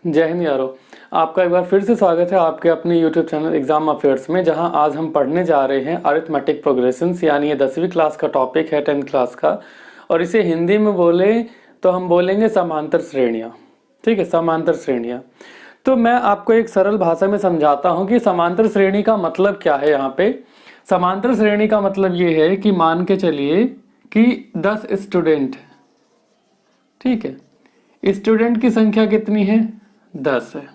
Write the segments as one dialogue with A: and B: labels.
A: जय हिंद यारो। आपका एक बार फिर से स्वागत है आपके अपने YouTube चैनल एग्जाम अफेयर्स में, जहां आज हम पढ़ने जा रहे हैं अरिथमेटिक प्रोग्रेशंस, यानी ये 10वीं क्लास का टॉपिक है, 10th क्लास का। और इसे हिंदी में बोले तो हम बोलेंगे समांतर श्रेणियां। ठीक है, समांतर श्रेणियां। तो मैं आपको एक सरल भाषा में समझाता हूं कि समांतर श्रेणी का मतलब क्या है। यहाँ पे समांतर श्रेणी का मतलब ये है कि मान के चलिए कि 10 स्टूडेंट, ठीक है, स्टूडेंट की संख्या कितनी है? 10 है।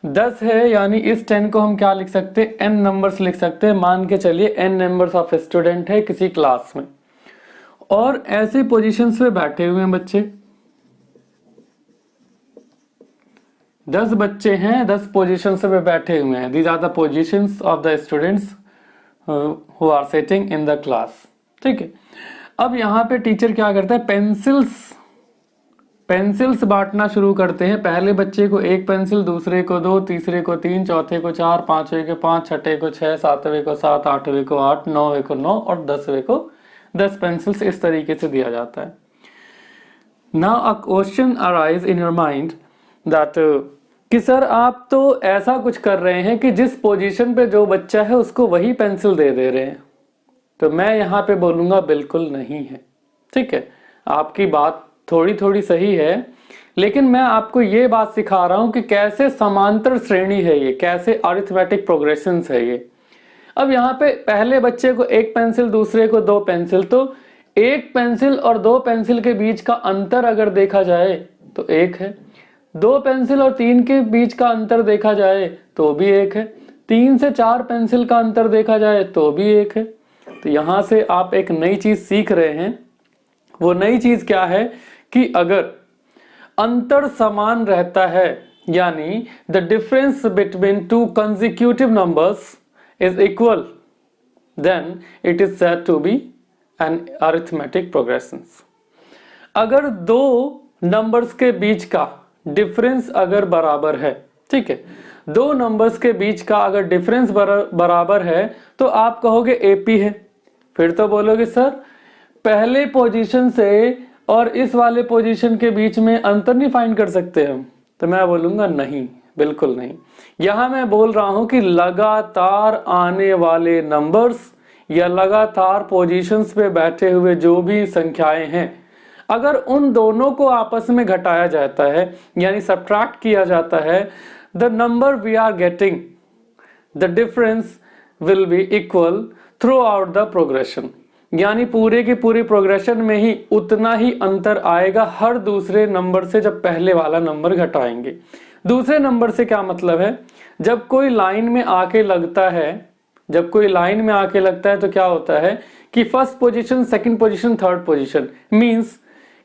A: 10 है यानी इस 10 को हम क्या लिख सकते हैं? n नंबर्स लिख सकते हैं। मान के चलिए n नंबर्स ऑफ स्टूडेंट है किसी क्लास में, और ऐसे पोजीशंस पे बैठे हुए हैं बच्चे। 10 बच्चे हैं, 10 पोजीशंस पे बैठे हुए हैं। These are the positions of the students who are sitting in the class. ठीक है, अब यहाँ पे टीचर क्या करता है? पेंसिल्स बांटना शुरू करते हैं। पहले बच्चे को 1 पेंसिल, दूसरे को 2, तीसरे को 3, चौथे को 4, पांचवे को 5, छठे को 6, सातवें को 7, आठवें को 8, नौवें को 9 और 10वें को 10 पेंसिल्स इस तरीके से दिया जाता है। Now a question arise in your mind that कि सर आप तो ऐसा कुछ कर रहे हैं कि जिस पोजीशन पे जो बच्चा है उसको वही पेंसिल दे रहे हैं। तो मैं यहाँ पे बोलूंगा बिल्कुल नहीं है। ठीक है, आपकी बात थोड़ी थोड़ी सही है, लेकिन मैं आपको ये बात सिखा रहा हूं कि कैसे समांतर श्रेणी है ये, कैसे अरिथमेटिक प्रोग्रेशंस है ये। अब यहाँ पे पहले बच्चे को 1 पेंसिल, दूसरे को 2 पेंसिल, तो 1 पेंसिल और 2 पेंसिल के बीच का अंतर अगर देखा जाए तो 1 है। 2 पेंसिल और 3 के बीच का अंतर देखा जाए तो भी 1 है। 3 से 4 पेंसिल का अंतर देखा जाए तो भी 1 है। तो यहाँ से आप एक नई चीज सीख रहे हैं। वो नई चीज क्या है कि अगर अंतर समान रहता है, यानी the difference between 2 consecutive numbers is equal, then it is said to be an arithmetic progressions. अगर 2 नंबर्स के बीच का डिफरेंस अगर बराबर है, ठीक है, 2 नंबर्स के बीच का अगर डिफरेंस बराबर है तो आप कहोगे एपी है। फिर तो बोलोगे सर पहले पोजीशन से और इस वाले पोजीशन के बीच में अंतर नहीं फाइंड कर सकते हम। तो मैं बोलूंगा नहीं, बिल्कुल नहीं। यहां मैं बोल रहा हूं कि लगातार आने वाले नंबर्स या लगातार पोजीशंस पे बैठे हुए जो भी संख्याएं हैं, अगर उन दोनों को आपस में घटाया जाता है, यानी सब्ट्रैक्ट किया जाता है, the number we are getting, the difference will be equal throughout the progression. यानी पूरे की पूरी प्रोग्रेशन में ही उतना ही अंतर आएगा हर दूसरे नंबर से जब पहले वाला नंबर घटाएंगे। दूसरे नंबर से क्या मतलब है? जब कोई लाइन में आके लगता है, जब कोई लाइन में आके लगता है तो क्या होता है कि first position, second position, third position, means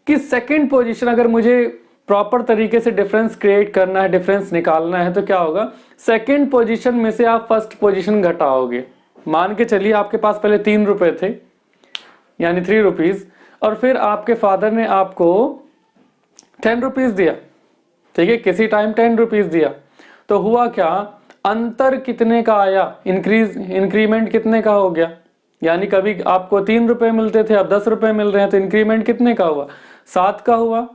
A: कि सेकंड पोजीशन अगर मुझे प्रॉपर तरीके से डिफरेंस क्रिएट करना है, डिफरेंस निकालना है, तो क्या होगा? सेकंड पोजीशन में से आप फर्स्ट पोजीशन घटाओगे। मान के चलिए आपके पास पहले 3 रुपए थे, यानी 3 रुपीज, और फिर आपके फादर ने आपको 10 रुपीज दिया। ठीक है, किसी टाइम 10 रुपीज दिया, तो हुआ क्या? अंतर कितने का आया? इंक्रीमेंट कितने का हो गया? यानी कभी आपको 3 रुपए मिलते थे, अब 10 रुपए मिल रहे हैं, तो इंक्रीमेंट कितने का हुआ? 7 का हुआ,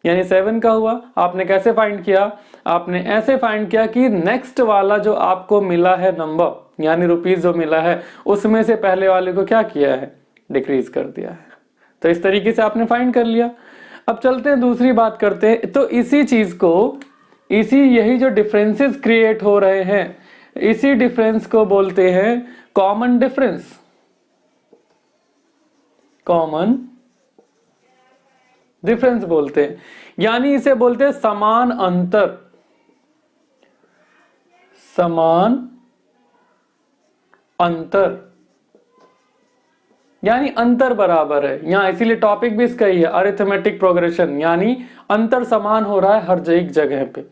A: यानी 7 का हुआ। आपने कैसे फाइंड किया? आपने ऐसे फाइंड किया कि नेक्स्ट वाला जो आपको मिला है नंबर, यानी रुपीज जो मिला है, उसमें से पहले वाले को क्या किया है? डिक्रीज कर दिया है। तो इस तरीके से आपने फाइंड कर लिया। अब चलते हैं दूसरी बात करते हैं। तो इसी चीज को, यही जो डिफरेंसेस क्रिएट हो रहे हैं, इसी डिफरेंस को बोलते हैं कॉमन डिफरेंस। कॉमन डिफरेंस बोलते हैं, यानी इसे बोलते हैं समान अंतर। समान अंतर यानी अंतर बराबर है। यहां इसीलिए टॉपिक भी इसका ही है, अरिथमेटिक प्रोग्रेशन, यानी अंतर समान हो रहा है हर एक जगह पे।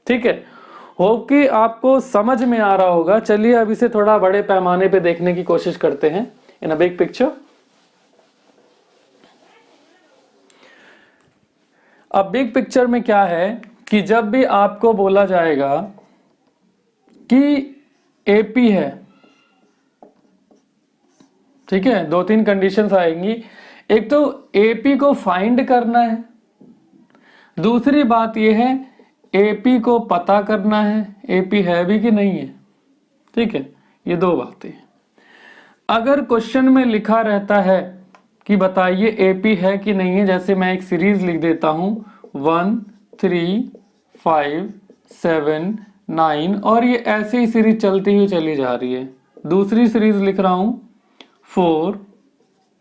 A: ठीक है, होप कि आपको समझ में आ रहा होगा। चलिए अब इसे थोड़ा बड़े पैमाने पे देखने की कोशिश करते हैं, इन अ बिग पिक्चर। अब बिग पिक्चर में क्या है कि जब भी आपको बोला जाएगा कि एपी है, ठीक है, 2-3 कंडीशंस आएंगी। एक तो एपी को फाइंड करना है, दूसरी बात यह है एपी को पता करना है, एपी है भी कि नहीं है। ठीक है, ये दो बातें हैं। अगर क्वेश्चन में लिखा रहता है कि बताइए एपी है कि नहीं है, जैसे मैं एक सीरीज लिख देता हूं 1 3 5 7 9 और ये ऐसे ही सीरीज चलती हुई चली जा रही है। दूसरी सीरीज लिख रहा हूं 4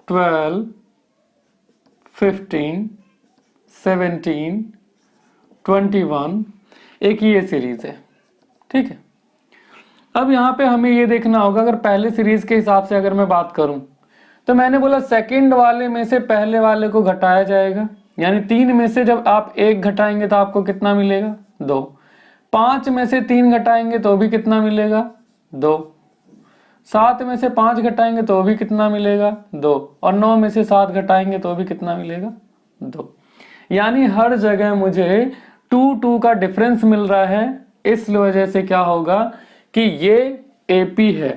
A: 12 15 17 21, एक ये सीरीज है। ठीक है, अब यहाँ पे हमें ये देखना होगा, अगर पहले सीरीज के हिसाब से अगर मैं बात करूं तो मैंने बोला सेकंड वाले में से पहले वाले को घटाया जाएगा, यानी 3 में से जब आप 1 घटाएंगे तो आपको कितना मिलेगा 2। 5 में से 3 घटाएंगे तो भी कितना मिलेगा 2। 7 में से 5 घटाएंगे तो भी कितना मिलेगा 2, और 9 में से 7 घटाएंगे तो भी कितना मिलेगा 2। यानी हर जगह मुझे 2 का डिफरेंस मिल रहा है। इस वजह से क्या होगा कि ये एपी है।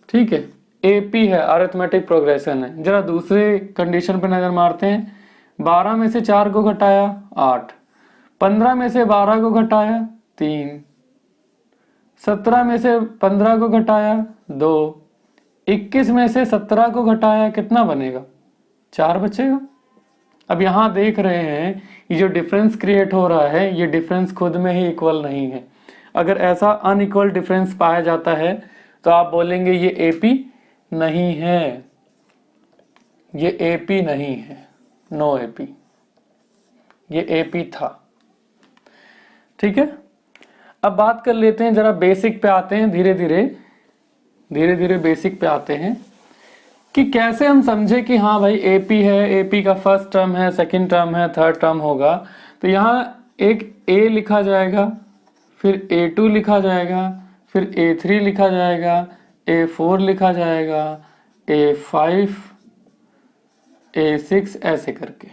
A: ठीक है, एपी है, अरिथमेटिक प्रोग्रेशन है। जरा दूसरे कंडीशन पे नजर मारते हैं। 12 में से 4 को घटाया 8, 15 में से 12 को घटाया 3, 17 में से 15 को घटाया 2, 21 में से 17 को घटाया कितना बनेगा 4 बचेगा। अब यहां देख रहे हैं ये जो डिफरेंस क्रिएट हो रहा है, ये डिफरेंस खुद में ही इक्वल नहीं है। अगर ऐसा अनइक्वल डिफरेंस पाया जाता है तो आप बोलेंगे ये एपी नहीं है, ये एपी नहीं है, नो एपी, ये एपी था। ठीक है, अब बात कर लेते हैं, जरा बेसिक पे आते हैं, धीरे धीरे बेसिक पे आते हैं कि कैसे हम समझे कि हाँ भाई एपी है, एपी का फर्स्ट टर्म है, सेकंड टर्म है, थर्ड टर्म होगा। तो यहाँ एक ए लिखा जाएगा, फिर A2 लिखा जाएगा, फिर A3 लिखा जाएगा, A4 लिखा जाएगा, A5, A6 ऐसे करके।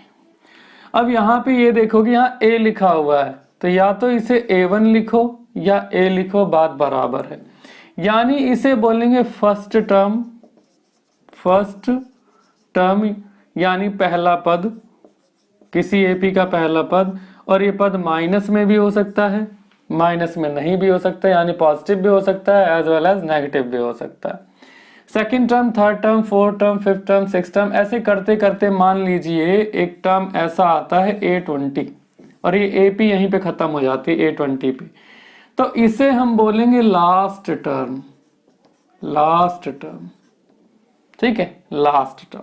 A: अब यहाँ पे ये देखो कि यहाँ A लिखा हुआ है, तो या तो इसे A1 लिखो या A लिखो, बात बराबर है। यानी इसे बोलेंगे फर्स्ट टर्म यानी पहला पद, किसी एपी का पहला पद। और ये पद माइनस में भी हो सकता है, माइनस में नहीं भी हो सकता है, यानी पॉजिटिव भी हो सकता है एज वेल एज नेगेटिव भी हो सकता है। Second term, third term, fourth term, fifth term, six term, ऐसे करते करते मान लीजिए एक टर्म ऐसा आता है A20 और ये एपी यहीं पे खत्म हो जाती है A20 पे, तो इसे हम बोलेंगे लास्ट टर्म। ठीक है, लास्ट टर्म।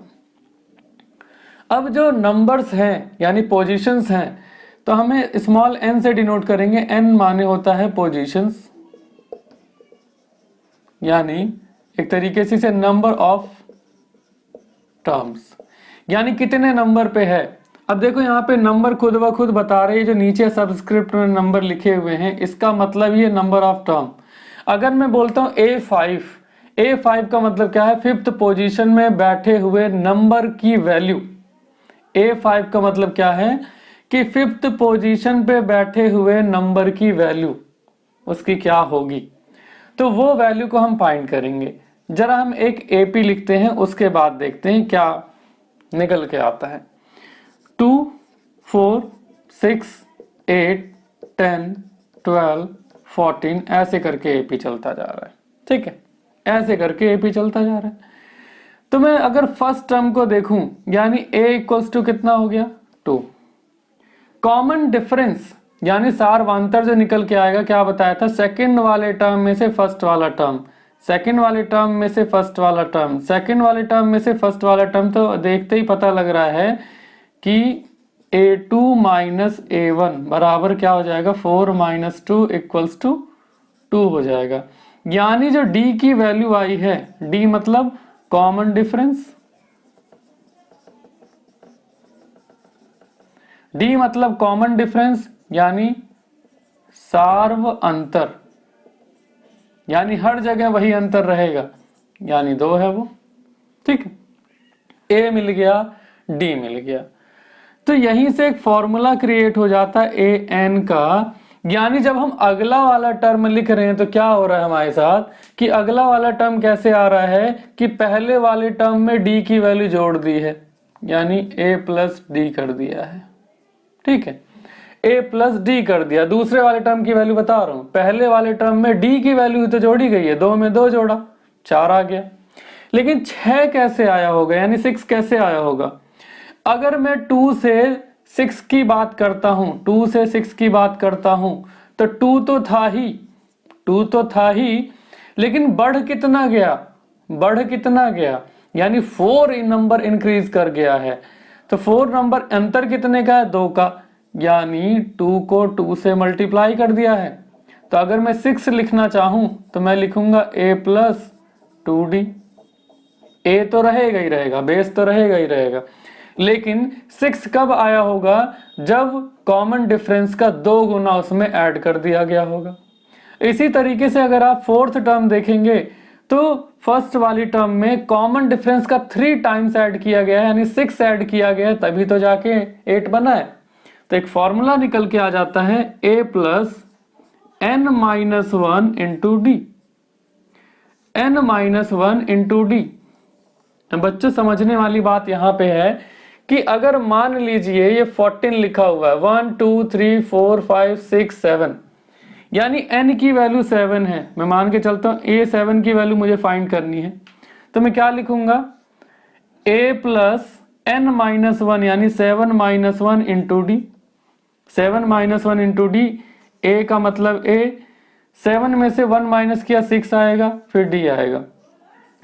A: अब जो नंबर्स हैं यानी पोजीशंस हैं, तो हमें स्मॉल n से डिनोट करेंगे। n माने होता है पोजीशंस, यानी एक तरीके से इसे नंबर ऑफ टर्म्स, यानी कितने नंबर पे है। अब देखो यहाँ पे नंबर खुद ब खुद बता रहे हैं, जो नीचे सबस्क्रिप्ट में नंबर लिखे हुए हैं, इसका मतलब ये नंबर ऑफ टर्म। अगर मैं बोलता हूँ A5 का मतलब क्या है, फिफ्थ पोजीशन में बैठे हुए नंबर की वैल्यू। A5 का मतलब क्या है कि फिफ्थ पोजीशन पे बैठे हुए नंबर की वैल्यू उसकी क्या होगी, तो वो वैल्यू को हम फाइंड करेंगे। जरा हम एक AP लिखते हैं, उसके बाद देखते हैं क्या निकल के आता है। 2 4 6 8 10 12 14 ऐसे करके AP चलता जा रहा है। ठीक है, ऐसे करके AP चलता जा रहा है। तो मैं अगर फर्स्ट टर्म को देखूं, यानी A इक्वल्स टू कितना हो गया 2। कॉमन डिफरेंस यानी सारवांतर जो निकल के आएगा, क्या बताया था, सेकंड वाले टर्म में से फर्स्ट वाला टर्म, सेकंड वाले टर्म में से फर्स्ट वाला टर्म, सेकंड वाले टर्म में से फर्स्ट वाला टर्म। तो देखते ही पता लग रहा है कि A2 माइनस A1 बराबर क्या हो जाएगा, 4 माइनस 2 इक्वल्स टू 2 हो जाएगा। यानी जो D की वैल्यू आई है, D मतलब कॉमन डिफरेंस, D मतलब कॉमन डिफरेंस यानी सार्व अंतर, यानी हर जगह वही अंतर रहेगा, यानी 2 है वो। ठीक है, A मिल गया, D मिल गया। तो यहीं से एक फॉर्मूला क्रिएट हो जाता है AN का। यानी जब हम अगला वाला टर्म लिख रहे हैं तो क्या हो रहा है हमारे साथ कि अगला वाला टर्म कैसे आ रहा है कि पहले वाले टर्म में D की वैल्यू जोड़ दी है, यानी A प्लस D कर दिया है। ठीक है, a प्लस डी कर दिया। दूसरे वाले टर्म की वैल्यू बता रहा हूं, पहले वाले टर्म में d की वैल्यू तो जोड़ी गई है, 2 में 2 जोड़ा 4 आ गया। लेकिन 6 कैसे आया होगा, यानी 6 कैसे आया होगा? अगर मैं 2 से 6 की बात करता हूं, 2 से 6 की बात करता हूं, तो 2 तो था ही, लेकिन बढ़ कितना गया, यानी 4 नंबर इंक्रीज कर गया है। तो 4 नंबर अंतर कितने का है, 2 का, यानी 2 को 2 से मल्टीप्लाई कर दिया है। तो अगर मैं 6 लिखना चाहूं तो मैं लिखूंगा a प्लस 2d। a तो रहेगा ही रहेगा, बेस तो रहेगा ही रहेगा, लेकिन 6 कब आया होगा, जब कॉमन डिफरेंस का 2 गुना उसमें ऐड कर दिया गया होगा। इसी तरीके से अगर आप फोर्थ टर्म देखेंगे तो फर्स्ट वाली टर्म में कॉमन डिफरेंस का 3 टाइम्स ऐड किया गया है, यानी 6 ऐड किया गया है, तभी तो जाके 8 बना है। तो एक फॉर्मूला निकल के आ जाता है a plus n minus 1 into D, n minus 1 into D. बच्चों समझने वाली बात यहाँ पे है कि अगर मान लीजिए ये 14 लिखा हुआ है, 1 2 3 4 5 6 7, यानी n की वैल्यू 7 है, मैं मान के चलता हूं a 7 की वैल्यू मुझे फाइंड करनी है, तो मैं क्या लिखूंगा, a प्लस n माइनस 1 यानी 7 minus 1 into D. 7 minus 1 into D, a का मतलब a, 7 में से 1 माइनस किया 6 आएगा, फिर d आएगा,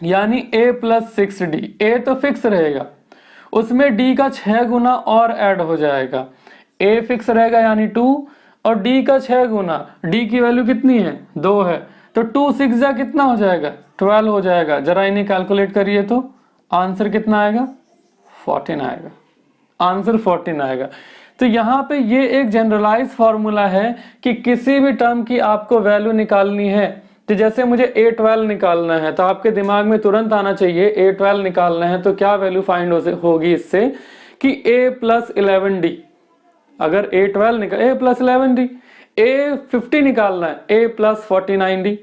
A: यानी a प्लस 6d। a तो फिक्स रहेगा, उसमें d का 6 गुना और ऐड हो जाएगा। a फिक्स रहेगा यानी 2, और d का 6 गुना, d की वैल्यू कितनी है, 2 है, तो 2 6 जा कितना हो जाएगा, 12 हो जाएगा। जरा इन्हें कैलकुलेट करिए तो आंसर कितना आएगा, 14 आएगा, आंसर 14 आएगा। तो यहाँ पे ये एक जनरलाइज फॉर्मूला है कि किसी भी टर्म की आपको वैल्यू निकालनी है, तो जैसे मुझे a12 निकालना है तो आपके दिमाग में तुरंत आना चाहिए a12 निकालना है तो क्या वैल्यू फाइंड होगी इससे, कि a प्लस 11d। अगर a12 निकाल a प्लस 11d, a50 निकालना है a प्लस 49d,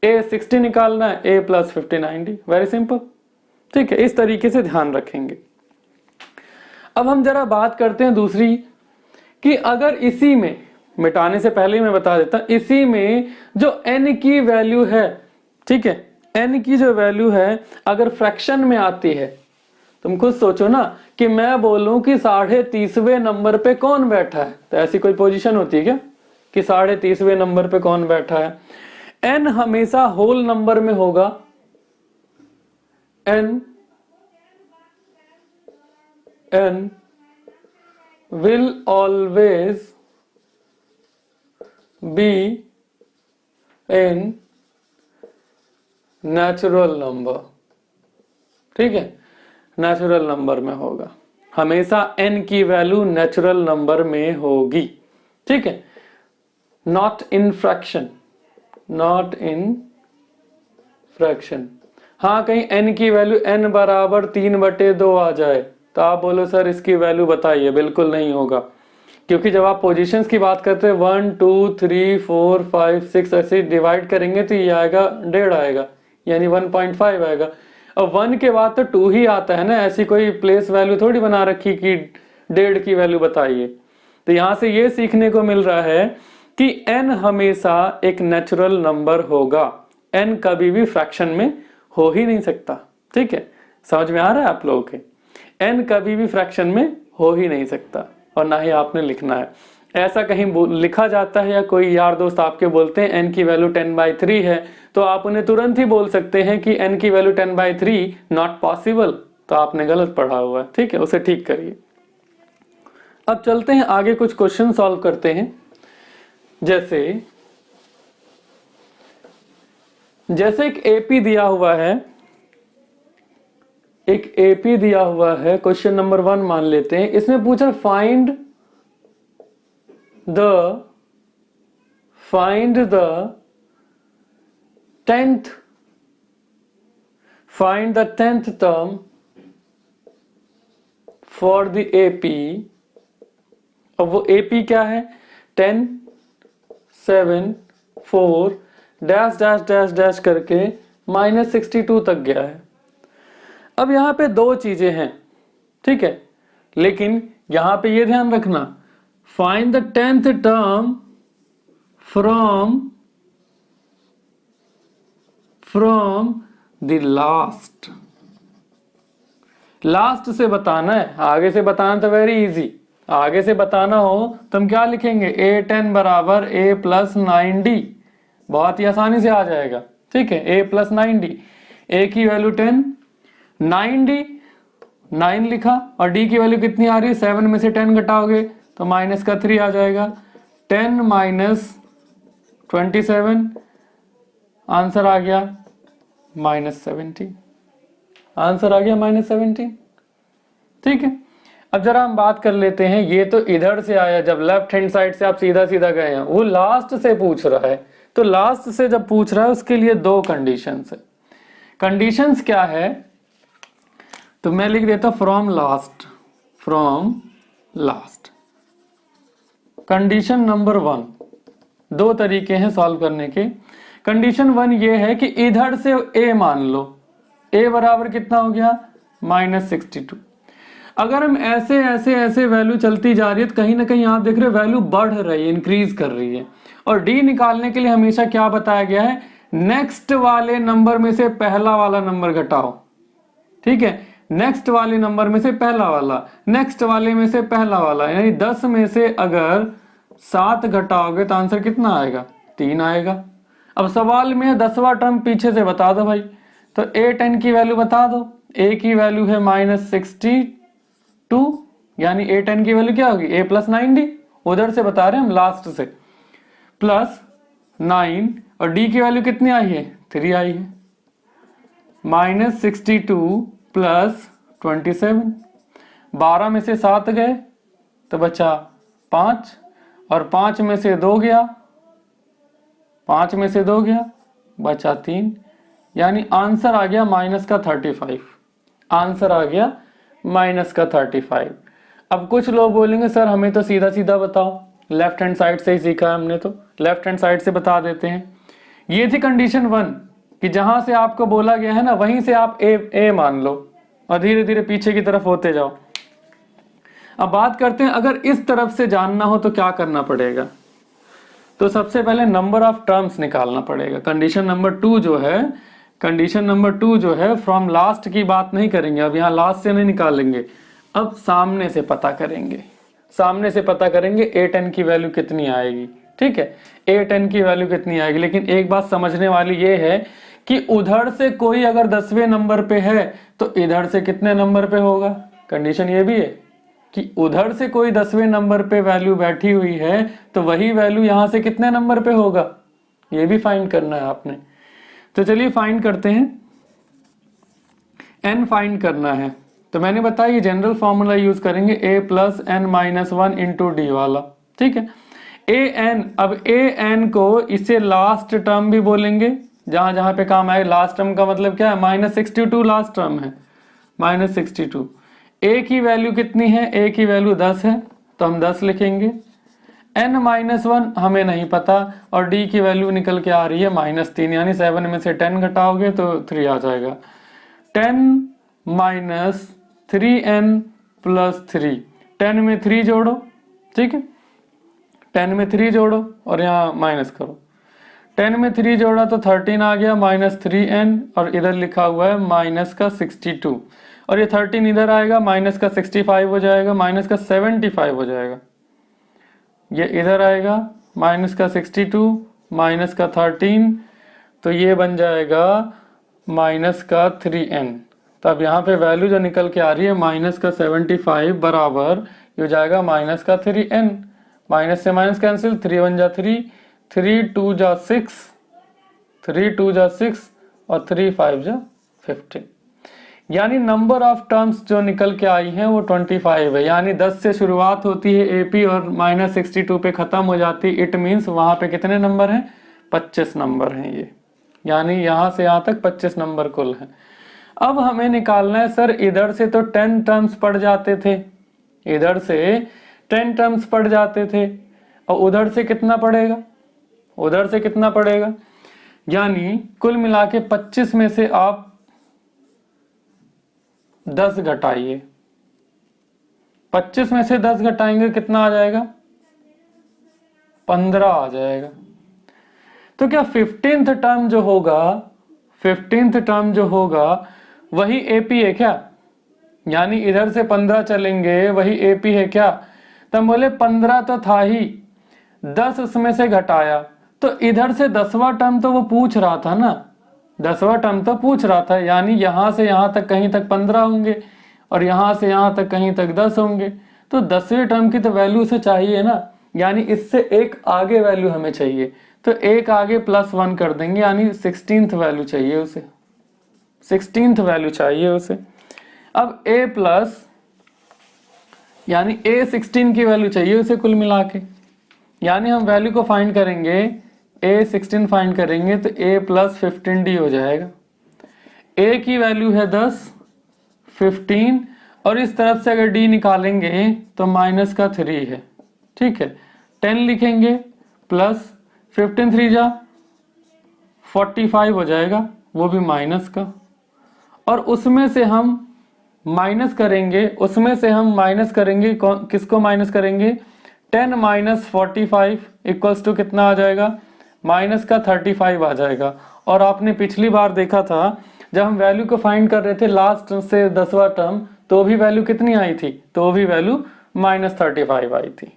A: a60 निकालना है a plus 59d। Very simple, ठीक है, इस तरीके से ध्यान रखेंगे। अब हम जरा बात करते हैं दूसरी, कि अगर इसी में, मिटाने से पहले मैं बता देता, इसी में जो n की वैल्यू है, ठीक है, n की जो वैल्यू है अगर फ्रैक्शन में आती है, तुम खुद सोचो ना कि मैं बोलूं कि 30.5वें नंबर पे कौन बैठा है, तो ऐसी कोई पोजीशन होती है क्या कि 30.5वें नंबर पे कौन बैठा है? n हमेशा होल नंबर में होगा, n will always be in natural number, ठीक है, नेचुरल नंबर में होगा, हमेशा n की वैल्यू नेचुरल नंबर में होगी, ठीक है, not in fraction, not in fraction. हाँ, कहीं n की वैल्यू n बराबर 3/2 आ जाए तो आप बोलो सर इसकी वैल्यू बताइए, बिल्कुल नहीं होगा, क्योंकि जब आप पोजीशंस की बात करते हैं 1 2 3 4 5 6 ऐसे डिवाइड करेंगे तो ये आएगा 1.5 आएगा, यानी 1.5 आएगा। अब 1 के बाद तो 2 ही आता है ना, ऐसी कोई प्लेस वैल्यू थोड़ी बना रखी कि 1.5 की वैल्यू बताइए। तो यहां से ये सीखने को मिल रहा है कि n हमेशा एक नेचुरल नंबर होगा, n कभी भी फ्रैक्शन में हो ही नहीं सकता, ठीक है, समझ में आ रहा है आप लोगों के, n कभी भी फ्रैक्शन में हो ही नहीं सकता, और ना ही आपने लिखना है। ऐसा कहीं लिखा जाता है या कोई यार दोस्त आपके बोलते हैं n की वैल्यू 10/3 है, तो आप उन्हें तुरंत ही बोल सकते हैं कि n की वैल्यू 10/3 नॉट पॉसिबल, तो आपने गलत पढ़ा हुआ है, ठीक है, उसे ठीक करिए। अब चलते हैं आगे, कुछ क्वेश्चन सॉल्व करते हैं। जैसे एक एपी दिया हुआ है, एक एपी दिया हुआ है, क्वेश्चन नंबर 1 मान लेते हैं। इसमें पूछा find the 10th term for the AP. अब वो एपी क्या है, 10 7 4 डैश डैश डैश डैश करके -62 तक गया है। अब यहां पे 2 चीजें हैं, ठीक है, लेकिन यहां पे ये ध्यान रखना find the 10th term from the last से बताना है, आगे से बताना तो वेरी इजी। आगे से बताना हो तो हम क्या लिखेंगे, a10 बराबर a प्लस 9d, बहुत ही आसानी से आ जाएगा। ठीक है, a प्लस 9d, a की वैल्यू 10, 9d 9 लिखा, और d की वैल्यू कितनी आ रही है, 7 में से 10 घटाओगे तो माइनस का 3 आ जाएगा, 10 माइनस 27, आंसर आ गया -17, आंसर आ गया -17। ठीक है, अब जरा हम बात कर लेते हैं, ये तो इधर से आया, जब लेफ्ट हैंड साइड से आप सीधा सीधा गए हैं, वो लास्ट से पूछ रहा है, तो लास्ट से जब पूछ रहा है उसके लिए दो कंडीशंस है। कंडीशंस क्या है, तो मैं लिख देता हूं फ्रॉम लास्ट। कंडीशन नंबर 1, दो तरीके हैं सॉल्व करने के। कंडीशन 1 ये है कि इधर से a मान लो, a बराबर कितना हो गया -62। अगर हम ऐसे ऐसे ऐसे वैल्यू चलती जा रही है तो कहीं ना कहीं आप देख रहे हो वैल्यू बढ़ रही है, इंक्रीज कर रही है। और d निकालने के लिए हमेशा क्या बताया गया है, नेक्स्ट वाले नंबर में से पहला वाला नंबर घटाओ। ठीक है, नेक्स्ट वाले नंबर में से पहला वाला, नेक्स्ट वाले में से पहला वाला, यानी 10 में से अगर 7 घटाओगे तो आंसर कितना आएगा, 3 आएगा। अब सवाल में 10वां टर्म पीछे से बता दो भाई, तो a10 की वैल्यू बता दो, a की वैल्यू है -62, यानी a10 की वैल्यू क्या होगी, a प्लस 9d, उधर से बता रहे हैं हम लास्ट से, प्लस 9, और d की वैल्यू कितनी आई है, 3 आई है, -62 प्लस 27, 12 में से 7 गए तो बचा 5, और 5 में से 2 गया, 5 में से 2 गया बचा 3, यानी आंसर आ गया -35, आंसर आ गया -35। अब कुछ लोग बोलेंगे सर हमें तो सीधा सीधा बताओ, लेफ्ट हैंड साइड से ही सीखा है हमने, तो लेफ्ट हैंड साइड से बता देते हैं। ये थी कंडीशन 1 कि जहां से आपको बोला गया है ना वहीं से आप ए मान लो और धीरे धीरे पीछे की तरफ होते जाओ। अब बात करते हैं अगर इस तरफ से जानना हो तो क्या करना पड़ेगा, तो सबसे पहले नंबर ऑफ टर्म्स निकालना पड़ेगा। कंडीशन नंबर 2 जो है फ्रॉम लास्ट की बात नहीं करेंगे, अब यहाँ लास्ट से नहीं निकालेंगे, अब सामने से पता करेंगे, सामने से पता करेंगे a10 की वैल्यू कितनी आएगी। ठीक है, a10 की वैल्यू कितनी आएगी, लेकिन एक बात समझने वाली ये है कि उधर से कोई अगर 10वें नंबर पे है तो इधर से कितने नंबर पे होगा। कंडीशन ये भी है कि उधर से कोई 10वें नंबर पे वैल्यू बैठी हुई है तो वही वैल्यू यहां से कितने नंबर पे होगा, ये भी फाइंड करना है आपने। तो चलिए फाइंड करते हैं, n फाइंड करना है, तो मैंने बताया ये जनरल फॉर्मूला यूज करेंगे a plus n minus 1 into D वाला। ठीक है, an, अब an को इसे लास्ट टर्म भी बोलेंगे, जहां जहां पे काम आए। लास्ट टर्म का मतलब क्या है, -62 लास्ट टर्म है, -62। a की वैल्यू कितनी है, a की वैल्यू 10 है तो हम 10 लिखेंगे, n माइनस 1 हमें नहीं पता, और d की वैल्यू निकल के आ रही है -3, यानी 7 में से 10 घटाओगे तो 3 आ जाएगा। 10 माइनस 3n प्लस 3, 10 में 3 जोड़ो, ठीक है, 10 में 3 जोड़ो और यहाँ माइनस करो, 10 में 3 जोड़ा तो 13 आ गया, -3n, और इधर लिखा हुआ है -62, और ये 13 इधर आएगा, -65 हो जाएगा, -75 हो जाएगा, ये इधर आएगा, -62 -13, तो ये बन जाएगा -3n। तो अब यहाँ पे वैल्यू जो निकल के आ रही है -75 बराबर ये हो जाएगा -3n, माइनस से माइनस कैंसिल, 3 1 जा 3, 3 2 जा 6, 3 2 जा 6 और 3 5 जा 15, यानी नंबर ऑफ टर्म्स जो निकल के आई हैं वो 25 है। यानी 10 से शुरुआत होती है AP और -62 पे खत्म हो जाती है। इट मीन्स वहां पे कितने नंबर हैं, 25 नंबर हैं ये, यानी यहां से यहां तक 25 नंबर कुल है। अब हमें निकालना है सर इधर से तो 10 टर्म्स पड़ जाते थे, इधर से 10 टर्म्स पड़ जाते थे, और उधर से कितना पड़ेगा, उधर से कितना पड़ेगा, यानी कुल मिला के 25 में से आप 10 घटाइए, 25 में से 10 घटाएंगे कितना आ जाएगा, 15 आ जाएगा। तो क्या 15th टर्म जो होगा, 15th टर्म जो होगा वही एपी है क्या? यानी इधर से 15 चलेंगे वही एपी है क्या? तब बोले 15 तो था ही, 10 उसमें से घटाया, तो इधर से 10वां टर्म तो वो पूछ रहा था ना, 10वां टर्म तो पूछ रहा था, यानी यहां से यहां तक कहीं तक 15 होंगे और यहां से यहां तक कहीं तक 10 होंगे, तो 10वें टर्म की तो वैल्यू उसे चाहिए ना, यानी इससे एक आगे वैल्यू हमें चाहिए, तो एक आगे +1 कर देंगे, यानी 16th वैल्यू चाहिए उसे, 16th वैल्यू चाहिए उसे। अब a प्लस यानी a16 की वैल्यू चाहिए उसे कुल मिला के, यानी हम वैल्यू को फाइंड करेंगे, a16 फाइंड करेंगे तो a + 15d हो जाएगा। a की वैल्यू है 10, 15 और इस तरफ से अगर d निकालेंगे तो -3 है, ठीक है। 10 लिखेंगे प्लस 15 3 जा 45 हो जाएगा, वो भी माइनस का, और उसमें से हम माइनस करेंगे, उसमें से हम माइनस करेंगे, किसको माइनस करेंगे? 10 - 45 इक्वल्स टू कितना आ जाएगा? -35 आ जाएगा। और आपने पिछली बार देखा था जब हम वैल्यू को फाइंड कर रहे थे लास्ट से 10वां टर्म, तो भी वैल्यू कितनी आई थी? तो भी वैल्यू -35 आई थी,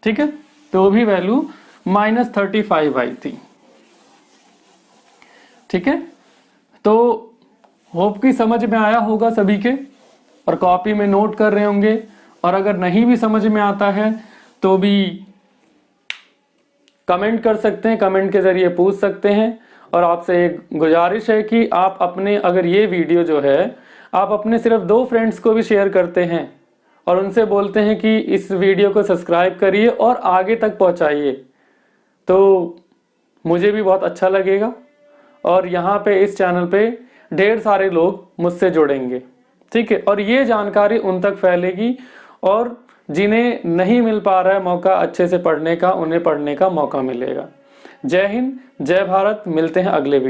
A: ठीक है, तो भी वैल्यू -35 आई थी, ठीक है। तो होप कि समझ में आया होगा सभी के, और कॉपी में नोट कर रहे होंगे, और अगर नहीं भी समझ में आता है तो भी कमेंट कर सकते हैं, कमेंट के जरिए पूछ सकते हैं। और आपसे एक गुजारिश है कि आप अपने, अगर ये वीडियो जो है आप अपने सिर्फ 2 फ्रेंड्स को भी शेयर करते हैं और उनसे बोलते हैं कि इस वीडियो को सब्सक्राइब करिए और आगे तक पहुंचाइए, तो मुझे भी बहुत अच्छा लगेगा, और यहाँ पे इस चैनल पे ढेर सारे लोग मुझसे जुड़ेंगे, ठीक है, और ये जानकारी उन तक फैलेगी, और जिन्हें नहीं मिल पा रहा है मौका अच्छे से पढ़ने का, उन्हें पढ़ने का मौका मिलेगा। जय हिंद, जय भारत, मिलते हैं अगले वीडियो।